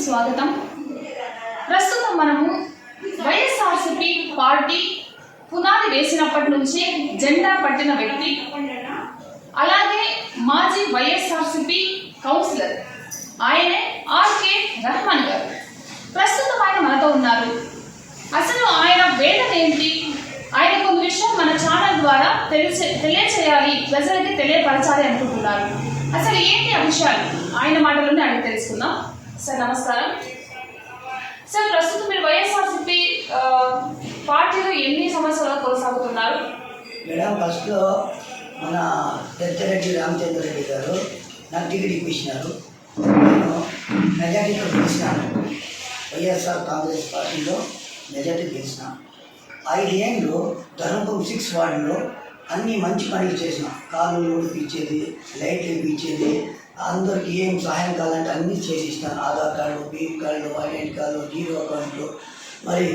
స్వాగతం. ప్రస్తుతం మనము వైఎస్ఆర్సీపీ పార్టీ పునాది వేసినప్పటి నుంచి జెండా పట్టిన వ్యక్తి, అలాగే మాజీ వైఎస్ఆర్సీపీ కౌన్సిలర్ ఆయనే ఆర్కే రెహమాన్ గారు. ప్రస్తుతం ఆయన మనతో ఉన్నారు. అసలు ఆయన వేదన ఏంటి, ఆయన కొన్ని విషయం మన ఛానల్ ద్వారా తెలియచేయాలి, ప్రజలకి తెలియపరచాలి అనుకుంటున్నారు. అసలు ఏంటి ఆ విషయాలు ఆయన మాటలోనే అడిగి తెలుసుకుందాం. సార్ నమస్కారం. సార్, ప్రస్తుతం మీరు వైఎస్ఆర్సీపీ పార్టీలో ఎన్ని సంవత్సరాలు కొనసాగుతున్నారు? మేడం, ఫస్ట్లో మన పెద్దరెడ్డి రామచంద్రరెడ్డి గారు నాకు టికెట్ ఇప్పించినారు. నేను మెజార్టీతో గెలిచినాను. వైఎస్ఆర్ కాంగ్రెస్ పార్టీలో మెజార్టీ గెలిచిన 5 ఏళ్ళు ధర్మపురం 6 వార్డులో అన్నీ మంచి పనులు చేసిన. కాలువలు ఇప్పించేది, లైట్లు ఇప్పించేది, అందరికి ఏం సహాయం కావాలంటే అన్నీ చేసి ఇస్తాను. Aadhaar card, BP card, identity card, zero అకౌంట్లు, మరి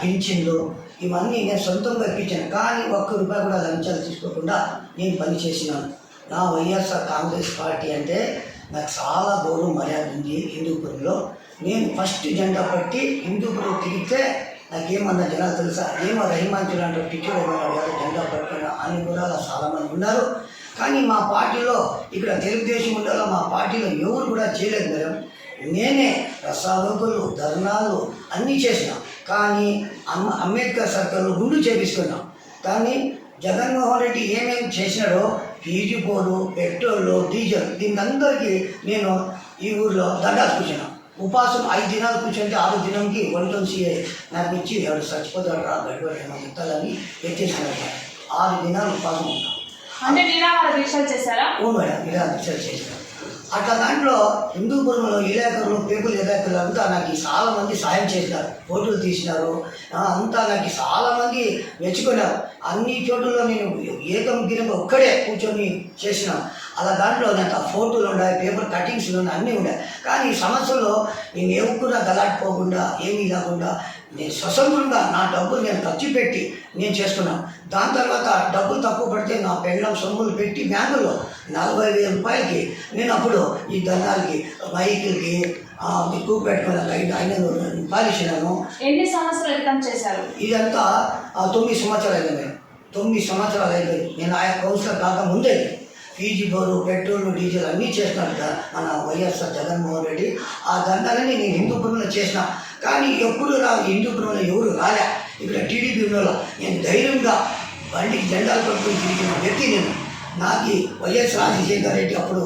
పింఛన్లు, ఇవన్నీ నేను సొంతంగా ఇప్పించాను. కానీ ఒక్క రూపాయి కూడా లంచాలు తీసుకోకుండా నేను పనిచేసినాను. నా వైఎస్ఆర్ కాంగ్రెస్ పార్టీ అంటే నాకు చాలా గౌరవం మర్యాద ఉంది. హిందూపురంలో నేను ఫస్ట్ జెండా పట్టి హిందూపురం తిరిగితే నాకేమన్నా జనాలు తెలుసా, ఏమో రహిమాంచులు అంటే టికెట్ జెండా పట్టుకున్న అని కూడా చాలామంది ఉన్నారు. కానీ మా పార్టీలో ఇక్కడ తెలుగుదేశం ఉండాలో మా పార్టీలో ఎవరు కూడా చేయలేదు మేడం. నేనే రసాలోకులు, ధర్నాలు అన్నీ చేసిన. కానీ అంబేద్కర్ సర్కిల్లో గుండు చేపించుకున్నాం. కానీ జగన్మోహన్ రెడ్డి ఏమేమి చేసినాడో ఫీజు పోడు, పెట్రోలు, డీజిల్, దీనందరికీ నేను ఈ ఊర్లో దండాలు కూర్చున్నాను. ఉపాసం 5 దినాలు కూర్చుంటే 6 దినంకి 1 సీఏ నాకు ఇచ్చి ఎవరు చచ్చిపోతాడు రా గడిపేమో ఇస్తాలని ఎత్తేసినాడు. 6 దినాలు ఉపాసం ఉంటాం. అంటే నిరాహార దీక్షలు చేశారా? ఓ మేడం, నిరాహార దీక్షలు చేశాను. అట్లా దాంట్లో హిందూపురంలో విలేకరులు, పేపర్ విలేకరులు అంతా నాకు చాలామంది సాయం చేసినారు, ఫోటోలు తీసినారు. అంతా నాకు చాలామంది మెచ్చుకున్నారు. అన్ని చోట్లలో నేను ఏకముఖినంగా ఒక్కడే కూర్చొని చేసిన. అలా దాంట్లో నాకు ఆ ఫోటోలు ఉన్నాయి, పేపర్ కటింగ్స్లు ఉన్నాయి, అన్నీ ఉన్నాయి. కానీ ఈ సమస్యలో నేను ఎవరు గలాడిపోకుండా ఏమీ లేకుండా నేను స్వతంత్రంగా నా డబ్బులు నేను ఖర్చు పెట్టి నేను చేసుకున్నాను. దాని తర్వాత డబ్బులు తక్కువ పడితే నా పెళ్ళం సొమ్ములు పెట్టి బ్యాంకులో 40,000 రూపాయలకి నేను అప్పుడు ఈ దండాలకి, బైకులకి ఎక్కువ పెట్టుకున్నాను. 500 రూపాయలు ఇచ్చినాను. ఎన్ని సంవత్సరాలు క్రితం చేశారు? ఇదంతా 9 సంవత్సరాలు అయింది మేడం. 9 సంవత్సరాలు అయిపోయింది. నేను ఆయా కౌన్సిలర్ కాక ముందే ఫీజు బోరు, పెట్రోల్, డీజిల్ అన్నీ చేసినాడు మన వైఎస్ఆర్ జగన్మోహన్ రెడ్డి. ఆ దండాలని నేను హిందూపురంలో చేసిన. కానీ ఎప్పుడు హిందూపురంలో ఎవరు రాలే. ఇక్కడ టీడీపీలో నేను ధైర్యంగా బండికి జెండాలు పట్టుకుని తిరిగిన వ్యక్తి నేను. నాకు వైఎస్ రాజశేఖర రెడ్డి అప్పుడు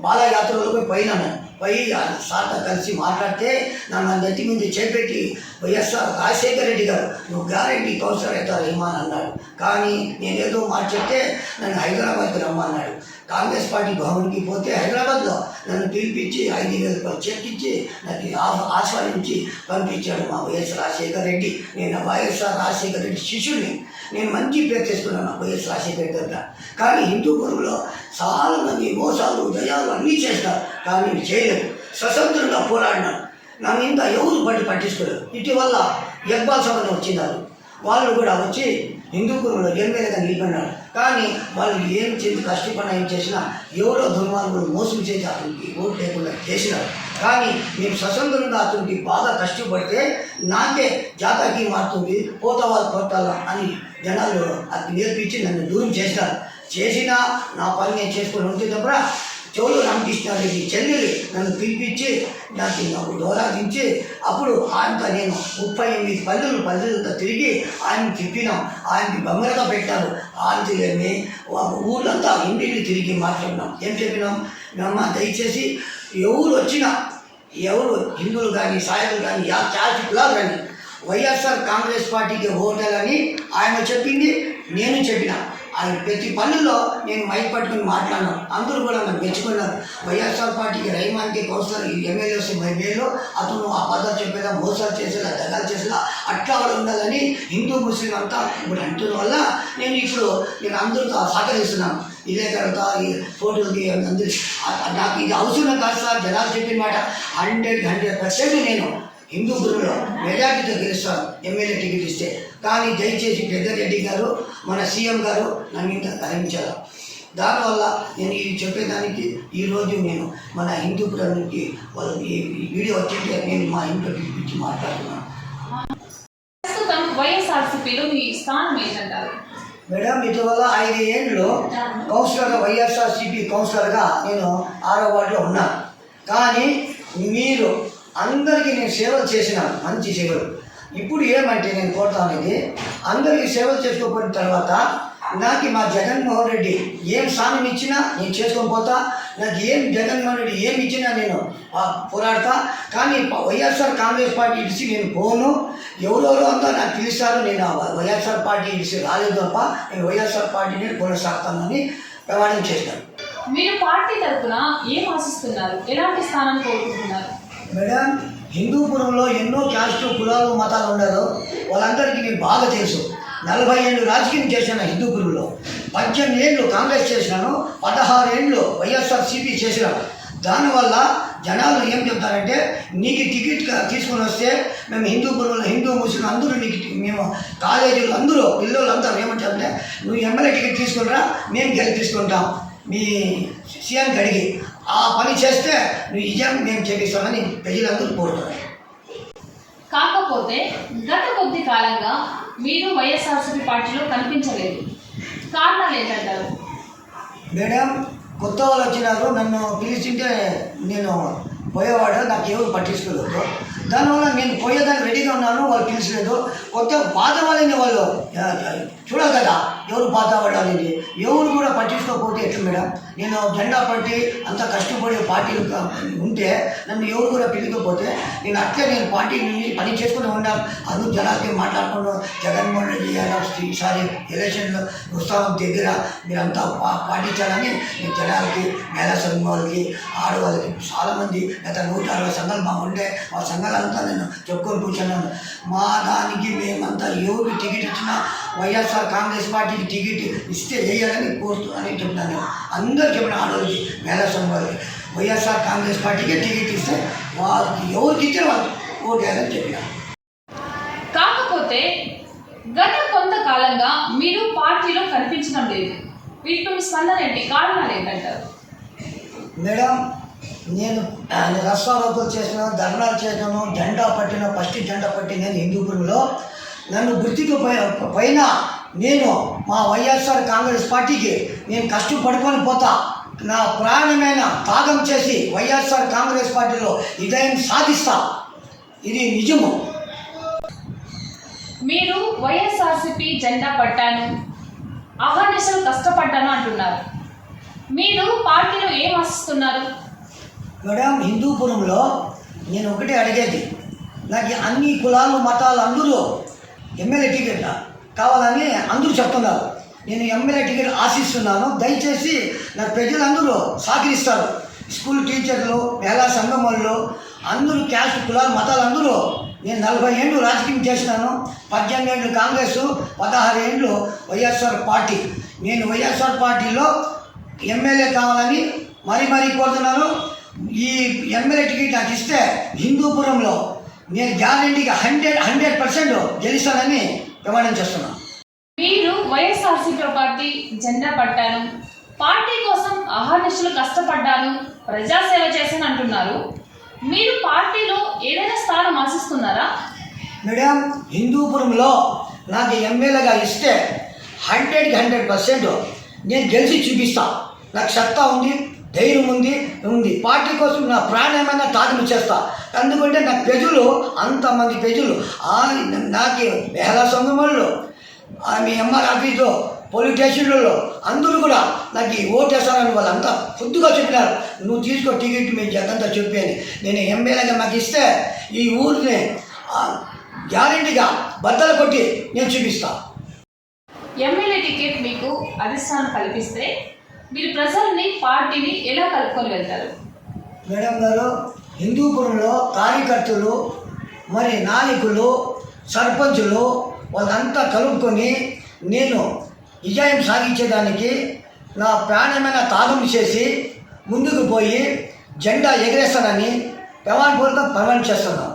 పాదయాత్రలో పోయినాను. పోయి సార్తో కలిసి మాట్లాడితే నన్ను నెత్తి మీద చేపెట్టి వైఎస్ఆర్ రాజశేఖర రెడ్డి గారు నువ్వు గ్యారెంటీ కౌన్సిలర్ అవుతారు ఏమని అన్నాడు. కానీ నేనేదో మాట చెప్తే నన్ను హైదరాబాద్కి రమ్మన్నాడు. కాంగ్రెస్ పార్టీ భవన్కి పోతే హైదరాబాద్లో నన్ను పిలిపించి 5,000 రూపాయలు చెక్ ఇచ్చి నాకు ఆస్వాదించి పంపించాడు మా వైఎస్ రాజశేఖర రెడ్డి. నేను వైఎస్ఆర్ రాజశేఖర రెడ్డి శిష్యుడిని. నేను మంచి పేరు చేసుకున్నాను వైఎస్ రాజశేఖర రెడ్డి దగ్గర. కానీ హిందూపురంలో చాలామంది మోసాలు, దయాలు అన్నీ చేస్తారు. కానీ నేను చేయలేదు. స్వతంత్రంగా పోరాడినాను. నా మీద ఎవరు పట్టించుకోలేదు. ఇటీవల ఇక్బాల్ సభను వచ్చినారు. వాళ్ళు కూడా వచ్చి హిందూపురంలో ఎమ్మెల్యేగా నిలిపినారు. కానీ వాళ్ళు ఏం చేసి కష్టపడినా ఏం చేసినా ఎవరో దుర్మార్గులు మోసం చేసి అతనికి ఓటు లేకుండా చేసినారు. కానీ నేను స్వతంత్రంగా అతనికి బాగా కష్టపడితే నాకే జాతకి మారుతుంది, పోతావాళ్ళు పోతావా అని జనాలు అది నేర్పించి నన్ను దూరం చేసినారు. చేసినా నా పని నేను చేసుకొని ఉంటే తప్ప చౌలు రామకృష్ణారెడ్డి చెల్లెలు నన్ను పిలిపించి నాకు దోరాదించి అప్పుడు ఆయనతో నేను 38 పల్లెలతో తిరిగి ఆయన తిప్పినాం. ఆయనకి బొమ్మలుగా పెట్టారు. ఆంటీలని ఊళ్ళంతా ఇంటిని తిరిగి మాట్లాడినాం. ఏం చెప్పినాం, మేమ్మ దయచేసి ఎవరు వచ్చినా, ఎవరు హిందువులు కానీ, సాయులు కానీ, చాచికులా కానీ వైఎస్ఆర్ కాంగ్రెస్ పార్టీకి ఓటేలని ఆయన చెప్పింది, నేను చెప్పిన. ఆయన ప్రతి పనుల్లో నేను మైక్ పట్టుకుని మాట్లాడినాను. అందరూ కూడా నన్ను మెచ్చుకున్నారు. వైఎస్ఆర్ పార్టీకి రహిమాన్కి కౌన్సిలర్ ఎమ్మెల్యేస్ మేలో అతను ఆ పదాలు చెప్పేదా, మోసాలు చేసేలా, దగాలు చేసేలా అట్లా కూడా ఉండాలని హిందూ ముస్లిం అంతా ఇప్పుడు అంటున్న వల్ల నేను అందరితో సహకరిస్తున్నాను. ఇదే తర్వాత ఈ ఫోటోలకి అందరూ నాకు ఇది అవసరం కాదు సార్. జనాలు చెప్పిన మాట 100% నేను హిందూపురంలో మెజార్టీతో గెలుస్తాను ఎమ్మెల్యే టికెట్ ఇస్తే. కానీ దయచేసి పెద్దరెడ్డి గారు, మన సీఎం గారు నన్ను ఇంత గ్రహించారు. దానివల్ల నేను ఇది చెప్పేదానికి ఈరోజు నేను మన హిందూపురానికి వాళ్ళు ఈ వీడియో వచ్చింటే నేను మా ఇంట్లో పిలిపించి మాట్లాడుతున్నాను. ప్రస్తుతం వైఎస్ఆర్సీపీలో మీ స్థానం ఏంటంటారు? మేడం, ఇటీవల 5 ఏళ్ళు కౌన్సిలర్గా వైఎస్ఆర్సీపీ కౌన్సిలర్గా నేను 6వ వార్డులో ఉన్నాను. కానీ మీరు అందరికీ నేను సేవలు చేసినాను, మంచి సేవలు. ఇప్పుడు ఏమంటే నేను కోరుతా అనేది, అందరికీ సేవలు చేసుకోకపోయిన తర్వాత నాకు మా జగన్మోహన్ రెడ్డి ఏం స్థానం ఇచ్చినా నేను చేసుకొని పోతా. నాకు జగన్మోహన్ రెడ్డి ఏమి ఇచ్చినా నేను పోరాడతా. కానీ వైఎస్ఆర్ కాంగ్రెస్ పార్టీ ఇడిసి నేను పోను. ఎవరెవరో అంతా నాకు పిలుస్తారు, నేను వైఎస్ఆర్ పార్టీ ఇడిసి రాలేదు తప్ప నేను వైఎస్ఆర్ పార్టీని కొనసాగుతానని ప్రమాణం చేస్తాను. మీరు పార్టీ తరఫున ఏం ఆశిస్తున్నారు? ఎలాంటి స్థానం కోరుకుంటున్నారు? మేడం, హిందూపురంలో ఎన్నో క్యాస్టు కులాలు మతాలు ఉన్నారు. వాళ్ళందరికీ నేను బాగా తెలుసు. 40 ఏళ్ళు రాజకీయం చేశాను హిందూపురంలో. 18 ఏళ్ళు కాంగ్రెస్ చేసినాను, 16 ఏళ్ళు వైఎస్ఆర్సీపీ చేసినాను. దానివల్ల జనాలు ఏం చెప్తారంటే, నీకు టికెట్ తీసుకొని వస్తే మేము హిందూపురంలో హిందూ ముస్లిం అందరూ మేము కాలేజీలు అందరూ పిల్లలు అందరూ ఏమంటారంటే, నువ్వు ఎమ్మెల్యే టికెట్ తీసుకునిరా, మేము గెలిపిస్తుంటాం మీ సీఎంకి అడిగి. ఆ పని చేస్తే నువ్వు నిజం మేము చేపిస్తామని ప్రజలందరూ కోరుతున్నారు. కాకపోతే గత కొద్ది కాలంగా మీరు వైఎస్ఆర్సీపీ పార్టీలో కనిపించలేదు. కారణాలు ఏంటంటారు? మేడం, కొత్త వాళ్ళు వచ్చినారు, నన్ను పిలిచింటే నేను పోయేవాడు, నాకు ఎవరు పట్టించుకోలేదు. దానివల్ల నేను పోయేదానికి రెడీగా ఉన్నాను, వాళ్ళు పిలిచలేదు. కొత్త పాత వాళ్ళని వాళ్ళు చూడాలి కదా, ఎవరు పాత వాళ్ళు అనేది. ఎవరు కూడా పట్టించుకోకపోతే ఎట్లు మేడం? నేను జెండా పట్టి అంత కష్టపడే పార్టీలు ఉంటే నన్ను ఎవరు కూడా పిలికపోతే నేను అట్లే నేను పార్టీ పని చేసుకుని ఉన్నాను. అందరూ జనాలకి మాట్లాడుకున్నాను, జగన్మోహన్ రెడ్డి గారు ఈసారి ఎలక్షన్లో ఉత్సాహం దగ్గర మీరంతా పాటించాలని నేను జనాలకి, మహిళా సంఘం వాళ్ళకి, ఆడవాళ్ళకి చాలామంది గత 160 సంఘాలు మా ఉండే ఆ సంఘాలంతా నేను చెప్పుకొని కూర్చున్నాను. మా దానికి మేమంతా ఎవరికి టికెట్ ఇచ్చినా వైఎస్ఆర్ కాంగ్రెస్ పార్టీకి టికెట్ ఇస్తే వేయాలని కోరుతున్నానని చెప్తాను. అందరూ చెప్పిన ఆడవాళ్ళకి, మహిళా సంఘాలకి వైఎస్ఆర్ కాంగ్రెస్ పార్టీకి టికెట్ ఇస్తే వాళ్ళకి ఎవరికి ఇస్తే వాళ్ళు ఓటేయాలని చెప్పిన. కాకపోతే గత కొంతకాలంగా మీరు పార్టీలో కనిపించడం లేదు. వీటికి మీ స్పందన ఏంటి? కారణాలు ఏంటంటారు? మేడం, నేను రస్తారోకోలు చేసిన, ధర్నాలు చేసాను, జెండా పట్టిన, ఫస్ట్ జెండా పట్టి నేను హిందూపురంలో. నన్ను గుర్తికి పైన నేను మా వైఎస్ఆర్ కాంగ్రెస్ పార్టీకి నేను కష్టపడుకొని పోతా. నా ప్రాణమైన త్యాగం చేసి వైఎస్ఆర్ కాంగ్రెస్ పార్టీలో విజయం సాధిస్తా. ఇది నిజము. మీరు వైఎస్ఆర్సీపీ జెండా పట్టాను, అహర్నిశలు కష్టపడ్డాను అంటున్నారు. మీరు పార్టీలో ఏం ఆశిస్తున్నారు? మేడం, హిందూపురంలో నేను ఒకటే అడిగేది, నాకు అన్ని కులాలు మతాలు అందరూ ఎమ్మెల్యే టికెట్ కావాలని అందరూ చెప్తున్నారు. నేను ఎమ్మెల్యే టికెట్ ఆశిస్తున్నాను. దయచేసి నా ప్రజలందరూ సహకరిస్తారు. స్కూల్ టీచర్లు, మహిళా సంఘం వాళ్ళు అందరూ, క్యాస్ట్ కులాలు మతాలు అందరూ. నేను 40 ఏళ్ళు రాజకీయం చేసినాను. 18 ఏళ్ళు కాంగ్రెస్, 16 ఏళ్ళు వైఎస్ఆర్ పార్టీ. నేను వైఎస్ఆర్ పార్టీలో ఎమ్మెల్యే కావాలని మరీ కోరుతున్నాను. ఈ ఎమ్మెల్యే టికెట్ నాకు ఇస్తే హిందూపురంలో నేను గ్యారెంటీగా 100% గెలుస్తానని ప్రమాణం చేస్తున్నాను. మీరు వైఎస్ఆర్సీపీ పార్టీ జెండా పట్టాను, పార్టీ కోసం అహర్నిశలు కష్టపడ్డాను, ప్రజాసేవ చేశాను అంటున్నారు. మీరు పార్టీలో ఏదైనా స్థానం ఆశిస్తున్నారా? మేడం, హిందూపురంలో నాకు ఎమ్మెల్యేగా ఇస్తే 100% నేను గెలిచి చూపిస్తా. నాకు సత్తా ఉంది, ధైర్యం ఉంది. పార్టీ కోసం నా ప్రాణమైన త్యాగం చేస్తా. ఎందుకంటే నాకు ప్రజలు, అంతమంది ప్రజలు, నాకు మహిళా సంఘం వాళ్ళు, మీ ఎంఆర్ ఆఫీస్లో, పోలీస్ స్టేషన్లలో అందరూ కూడా నాకు ఓటేస్తారని వాళ్ళంతా పొద్దుగా చెప్పినారు. నువ్వు తీసుకో టికెట్ మీ జగంతా చెప్పేది. నేను ఎమ్మెల్యేగా నాకు ఇస్తే ఈ ఊరిని గ్యారెంటీగా బద్దలు కొట్టి నేను చూపిస్తా. ఎమ్మెల్యే టికెట్ మీకు అధిష్టానం కల్పిస్తే మీరు ప్రజల్ని, పార్టీని ఎలా కలుపుకొని వెళ్తారు? మేడం గారు, హిందూపురంలో కార్యకర్తలు, మరి నాయకులు, సర్పంచులు వాళ్ళంతా కలుపుకొని నేను విజయం సాధించేదానికి నా ప్రాణమైన త్యాగం చేసి ముందుకు పోయి జెండా ఎగరేస్తానని ప్రమాణపూర్వకంగా ప్రమాణం చేస్తున్నాను.